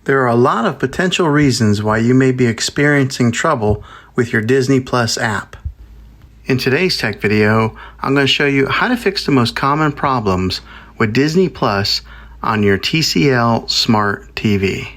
There are a lot of potential reasons why you may be experiencing trouble with your Disney Plus app. In today's tech video, I'm going to show you how to fix the most common problems with Disney Plus on your TCL Smart TV.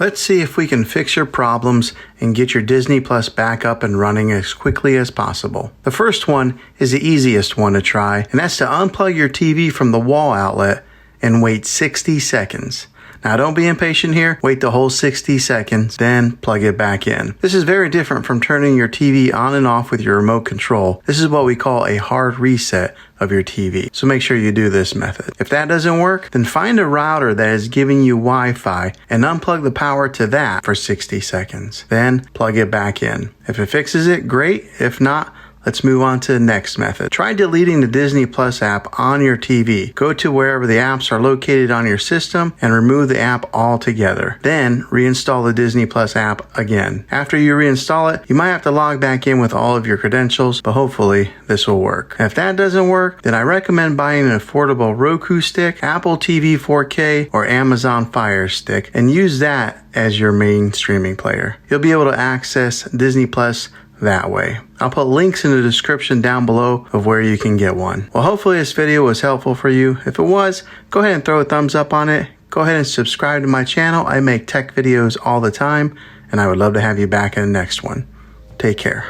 Let's see if we can fix your problems and get your Disney Plus back up and running as quickly as possible. The first one is the easiest one to try, and that's to unplug your TV from the wall outlet and wait 60 seconds. Now don't be impatient here, wait the whole 60 seconds, then plug it back in. This is very different from turning your TV on and off with your remote control. This is what we call a hard reset of your TV. So make sure you do this method. If that doesn't work, then find a router that is giving you Wi-Fi and unplug the power to that for 60 seconds. Then plug it back in. If it fixes it, great. If not, let's move on to the next method. Try deleting the Disney Plus app on your TV. Go to wherever the apps are located on your system and remove the app altogether. Then reinstall the Disney Plus app again. After you reinstall it, you might have to log back in with all of your credentials, but hopefully this will work. And if that doesn't work, then I recommend buying an affordable Roku stick, Apple TV 4K, or Amazon Fire Stick and use that as your main streaming player. You'll be able to access Disney Plus that way. I'll put links in the description down below of where you can get one. Well, hopefully this video was helpful for you. If it was, go ahead and throw a thumbs up on it. Go ahead and subscribe to my channel. I make tech videos all the time, and I would love to have you back in the next one. Take care.